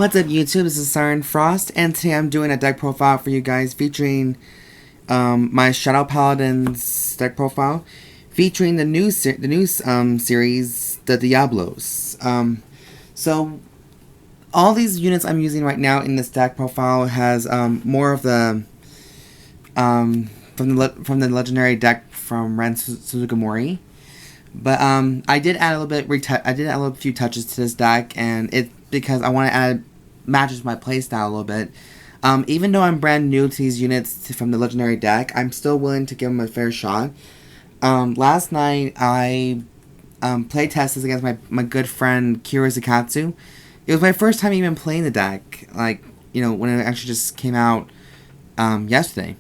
What's up YouTube, this is Siren Frost, and today I'm doing a deck profile for you guys featuring my Shadow Paladins deck profile, featuring the new series, the Diablos. So all these units I'm using right now in this deck profile has more of the from the legendary deck from Ren Suzuki. But I did add a little few touches to this deck, and it's because I want to add matches my playstyle a little bit. Even though I'm brand new to these units from the legendary deck, I'm still willing to give them a fair shot. Last night I play tested against my good friend Kiru Seikatsu. It was my first time even playing the deck, like, you know, when it actually just came out yesterday.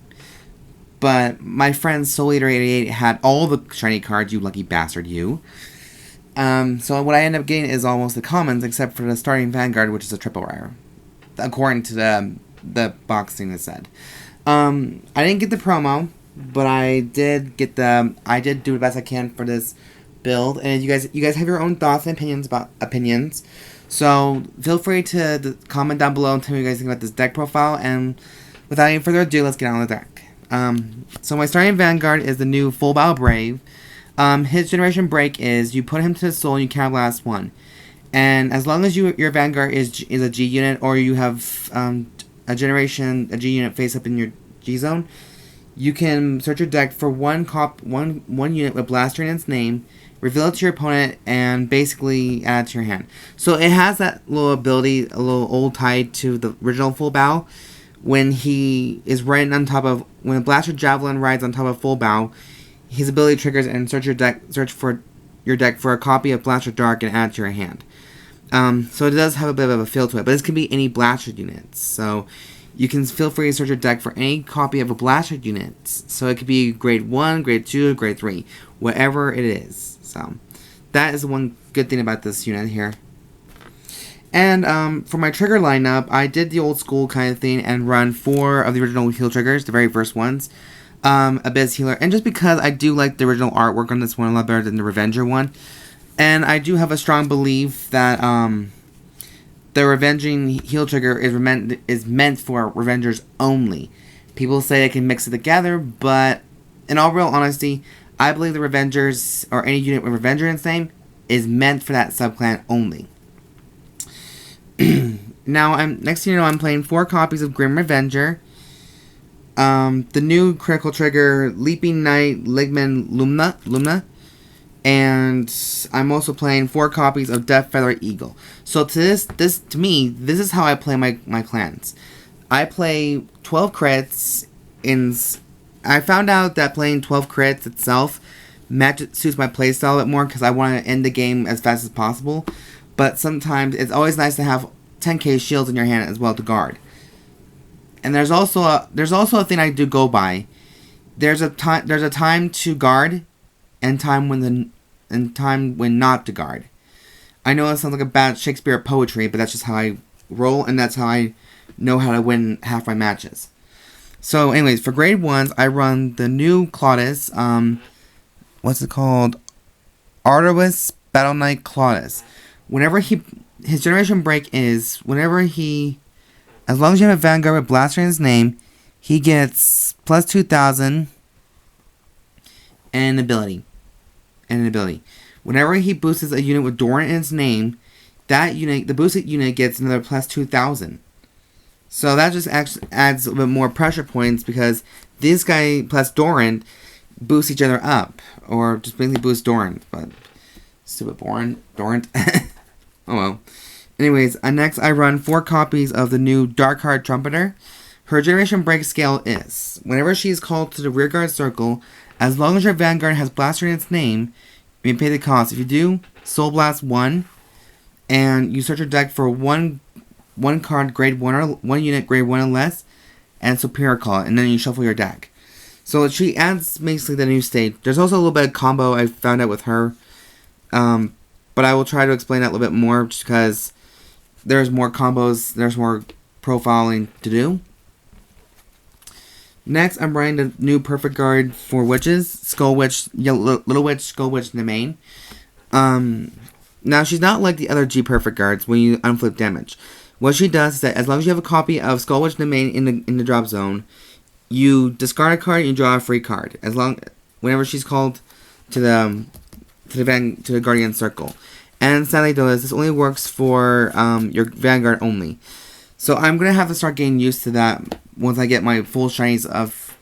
But my friend Soul Eater 88 had all the shiny cards, you lucky bastard, you. So what I end up getting is almost the commons, except for the starting Vanguard, which is a triple rare, according to the box thing that said. I didn't get the promo, but I did do the best I can for this build. And you guys have your own thoughts and opinions. So feel free to comment down below and tell me what you guys think about this deck profile. And without any further ado, let's get on with the deck. So my starting Vanguard is the new Fulbau Brave. His generation break is you put him to the soul and you count last one. And as long as your Vanguard is a G unit, or you have a G unit face up in your G zone, you can search your deck for one unit with Blaster in its name, reveal it to your opponent, and basically add it to your hand. So it has that little ability, a little old tied to the original Fulbau. When he is riding on top of, when a Blaster Javelin rides on top of Fulbau, his ability triggers and search for your deck for a copy of Blaster Dark and add it to your hand. So it does have a bit of a feel to it, but this can be any Blaster units. So you can feel free to search your deck for any copy of a Blaster unit. So it could be grade 1, grade 2, grade 3, whatever it is. So that is the one good thing about this unit here. And for my trigger lineup, I did the old school kind of thing and run 4 of the original heal triggers, the very first ones. Abyss Healer, and just because I do like the original artwork on this one a lot better than the Revenger one. And I do have a strong belief that the Revenging heal trigger is meant for Revengers only. People say they can mix it together, but in all real honesty, I believe the Revengers, or any unit with Revenger in its name, is meant for that subclan only. Now, next thing you know, I'm playing 4 copies of Grim Revenger, the new critical trigger, Leaping Knight, Ligan, Lumna, and I'm also playing 4 copies of Death Feather Eagle. So to me, this is how I play my clans. I play 12 crits. I found out that playing 12 crits itself suits my playstyle a bit more because I want to end the game as fast as possible. But sometimes it's always nice to have 10k shields in your hand as well to guard. And there's also a thing I do go by. There's a time to guard, and time when not to guard. I know it sounds like a bad Shakespeare poetry, but that's just how I roll, and that's how I know how to win half my matches. So, anyways, for grade 1s, I run the new Claudas. What's it called? Arduous Battle Knight Claudas. Whenever his generation break is as long as you have a Vanguard with Blaster in his name, he gets plus 2,000 and an ability. Whenever he boosts a unit with Dorient in its name, the boosted unit gets another plus 2,000. So that just actually adds a bit more pressure points because this guy plus Dorient boost each other up, or just basically boost Dorient. But stupid Dorient. Oh well. Anyways, next I run 4 copies of the new Dark Heart Trumpeter. Her generation break scale is, whenever she is called to the rearguard circle, as long as your Vanguard has Blaster in its name, you may pay the cost. If you do, Soul Blast 1, and you search your deck for one card grade 1 or 1 unit grade 1 or less, and Superior Call it, and then you shuffle your deck. So she adds basically the new state. There's also a little bit of combo I found out with her, but I will try to explain that a little bit more just because there's more combos, there's more profiling to do. Next, I'm running the new Perfect Guard for Witches, Skull Witch, Little Witch, Skull Witch, Nemain. Now, she's not like the other G Perfect Guards when you unflip damage. What she does is that as long as you have a copy of Skull Witch Nemain in the drop zone, you discard a card and you draw a free card. Whenever she's called to the Guardian Circle. And sadly though, this only works for your Vanguard only. So I'm gonna have to start getting used to that once I get my full shinies of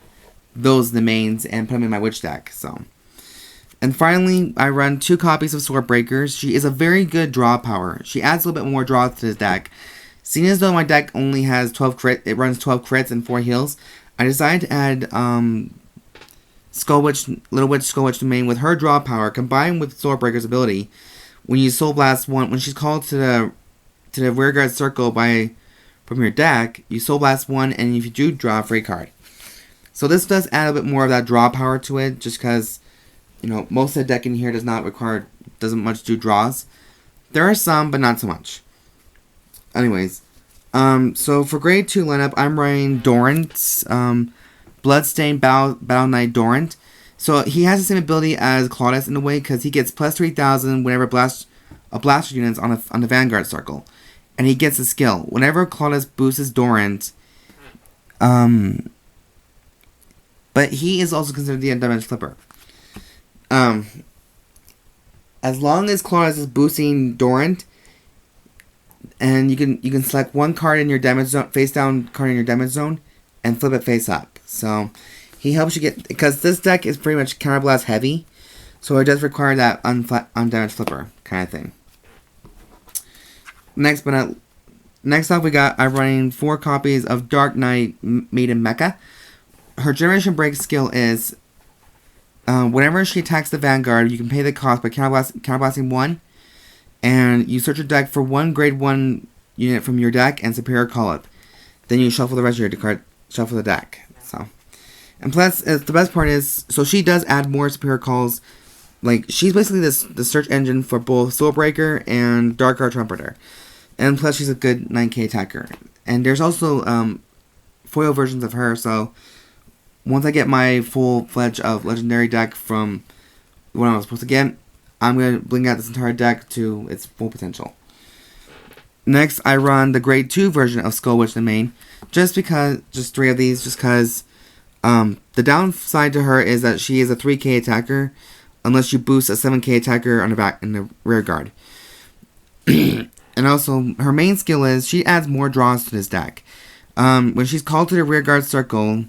those Nemains and put them in my Witch deck. So. And finally, I run 2 copies of Swordbreakers. She is a very good draw power. She adds a little bit more draw to the deck. Seeing as though my deck only has 12 crits, it runs 12 crits and 4 heals, I decided to add Little Witch Skull Witch Nemain with her draw power combined with Swordbreaker's ability. When you Soul Blast one, when she's called to the Rearguard Circle from your deck, you Soul Blast one, and if you do, draw a free card. So this does add a bit more of that draw power to it, just because, you know, most of the deck in here doesn't much do draws. There are some, but not so much. Anyways, so for grade 2 lineup, I'm running Dorient, Bloodstained Battle Knight Dorient. So he has the same ability as Claudas in a way, because he gets plus 3,000 whenever a blaster unit's on the Vanguard Circle. And he gets a skill. Whenever Claudas boosts Dorient, but he is also considered the end-damage flipper. As long as Claudas is boosting Dorient, and you can select one card in your damage zone, face down card in your damage zone, and flip it face up. So he helps you get, because this deck is pretty much counterblast heavy, so it does require that undamaged flipper kind of thing. Next up, I'm running 4 copies of Dark Knight Maiden Macha. Her Generation Break skill is, whenever she attacks the Vanguard, you can pay the cost by counterblasting 1, and you search your deck for 1 grade 1 unit from your deck and Superior Call-Up. Then you shuffle the rest of your shuffle the deck. So, and plus, the best part is, so she does add more Superior Calls. Like, she's basically the search engine for both Swordbreaker and Dark Trumpeter. And plus, she's a good 9k attacker. And there's also foil versions of her, so once I get my full fledged of legendary deck from what I was supposed to get, I'm going to bring out this entire deck to its full potential. Next, I run the grade 2 version of Skull Witch Nemain, just 3 of these, just because the downside to her is that she is a 3k attacker, unless you boost a 7k attacker on the rear guard. And also, her main skill is, she adds more draws to this deck. When she's called to the rear guard circle,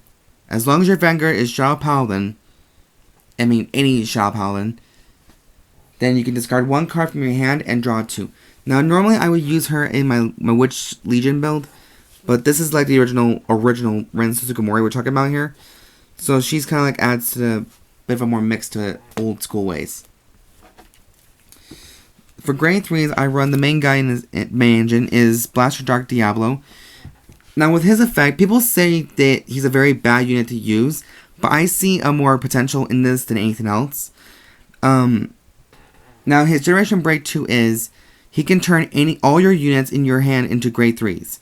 as long as your Vanguard is Shadow Paladin, any Shadow Paladin, then you can discard 1 card from your hand and draw 2. Now, normally I would use her in my Witch Legion build, but this is like the original Ren Suzuki-Mori we're talking about here. So she's kind of like adds to the bit of a more mix to old school ways. For grade 3s, I run the main guy in my engine is Blaster Dark Diablo. Now, with his effect, people say that he's a very bad unit to use, but I see a more potential in this than anything else. Now, his Generation Break 2 is, he can turn all your units in your hand into grade 3s.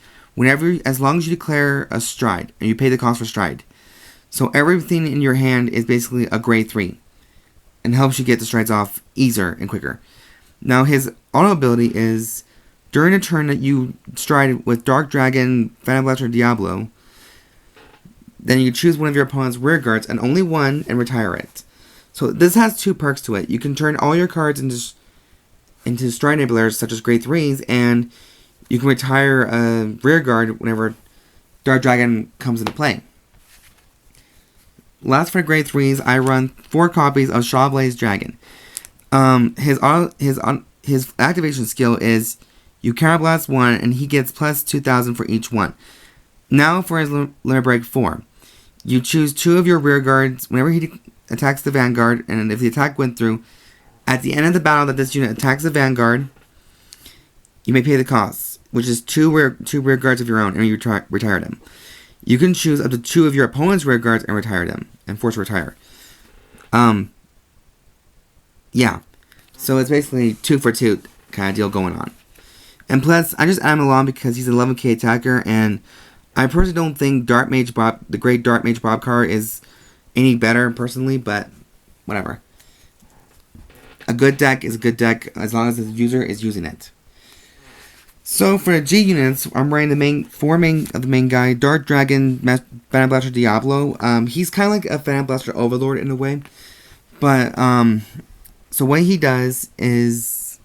As long as you declare a stride, and you pay the cost for stride. So everything in your hand is basically a grade 3. And helps you get the strides off easier and quicker. Now, his auto ability is, during a turn that you stride with Dark Dragon, Phantom Blaster, Diablo, then you choose one of your opponent's rear guards, and only one, and retire it. So this has 2 perks to it. You can turn all your cards into stride enablers, such as grade 3s, and you can retire a rear guard whenever Dark Dragon comes into play. Last for grade 3s, I run 4 copies of Shawblaze Dragon. His activation skill is, you counterblast 1, and he gets plus 2,000 for each one. Now for his limit break 4. You choose 2 of your rear guards whenever he attacks the Vanguard, and if the attack went through, at the end of the battle that this unit attacks the Vanguard, you may pay the costs, which is 2 rear guards of your own, and you retire them. You can choose up to 2 of your opponent's rear guards and retire them, and force retire. Yeah. So it's basically 2 for 2 kind of deal going on. And plus, I just add him along because he's an 11k attacker, and I personally don't think the great Dark Mage Bob card is any better personally, but whatever. A good deck is a good deck as long as the user is using it. So for the G units, I'm running four main of the main guy, Dark Dragon, Phantom Blaster, Diablo. He's kind of like a Phantom Blaster Overlord in a way, but so what he does is,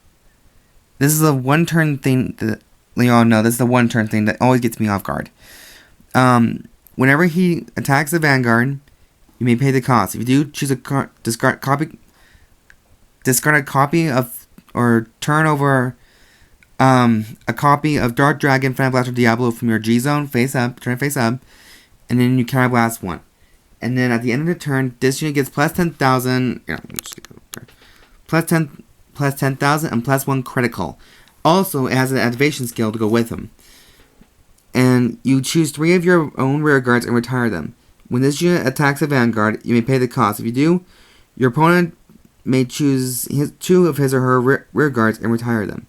this is a one-turn thing that you all know. This is the one-turn thing that always gets me off guard. Whenever he attacks the Vanguard, you may pay the cost. If you do, choose a discard a copy of, or turn over a copy of Dark Dragon, Phantom Blaster, Diablo from your G zone face up, turn it face up, and then you counterblast one. And then at the end of the turn, this unit gets plus 10,000, plus 10,000 and plus 1 critical. Also, it has an activation skill to go with him. And you choose 3 of your own rear guards and retire them. When this unit attacks a Vanguard, you may pay the cost. If you do, your opponent may choose 2 of his or her rear guards and retire them.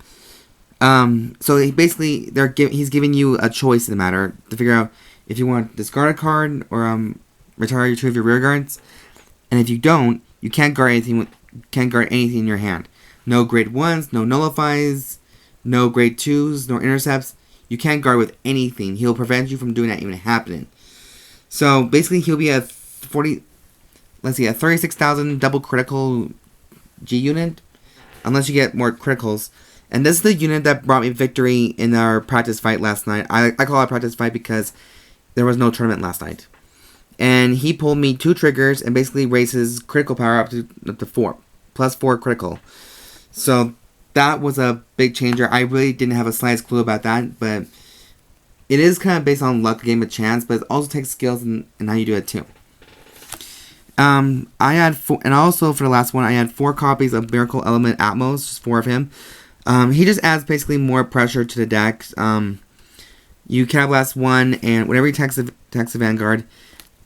So he's giving you a choice in the matter to figure out if you want to discard a card or retire 2 of your rear guards. And if you don't, you can't guard anything in your hand. No grade 1s, no nullifies, no grade 2s, no intercepts. You can't guard with anything. He'll prevent you from doing that even happening. So basically, he'll be a 36,000 double critical G unit, unless you get more criticals. And this is the unit that brought me victory in our practice fight last night. I call it a practice fight because there was no tournament last night. And he pulled me 2 triggers and basically raised his critical power up to 4, plus 4 critical. So that was a big changer. I really didn't have a slightest clue about that, but it is kind of based on luck, game of chance, but it also takes skills and how you do it too. I had 4, and also for the last one, I had 4 copies of Miracle Element Atmos, just 4 of him. He just adds basically more pressure to the deck. You counterblast 1, and whenever he attacks the Vanguard,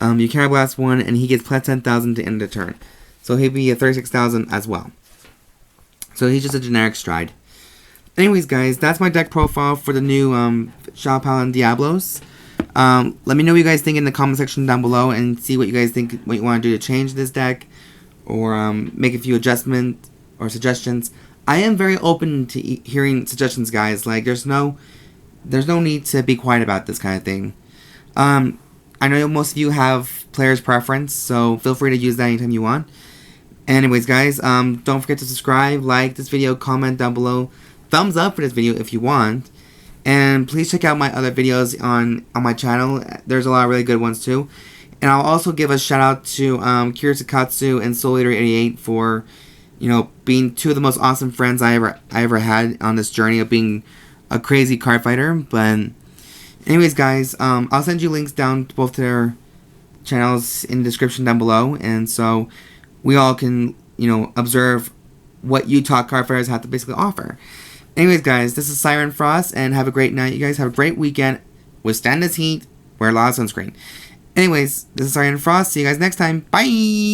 you counterblast 1, and he gets plus 10,000 to end the turn. So he'll be at 36,000 as well. So he's just a generic stride. Anyways, guys, that's my deck profile for the new Shadow Paladin Diablos. Let me know what you guys think in the comment section down below, and see what you guys think, what you want to do to change this deck, or make a few adjustments or suggestions. I am very open to hearing suggestions, guys. Like, there's no need to be quiet about this kind of thing. I know most of you have player's preference, so feel free to use that anytime you want. Anyways, guys, don't forget to subscribe, like this video, comment down below, thumbs up for this video if you want, and please check out my other videos on my channel. There's a lot of really good ones too. And I'll also give a shout out to Kiru Seikatsu and Soul Eater 88 for, being 2 of the most awesome friends I ever had on this journey of being a crazy card fighter. But anyways, guys, I'll send you links down to both their channels in the description down below, and so we all can, observe what Utah card fighters have to basically offer. Anyways, guys, this is Siren Frost, and have a great night. You guys have a great weekend. Withstand this heat. Wear a lot of sunscreen. Anyways, this is Siren Frost. See you guys next time. Bye!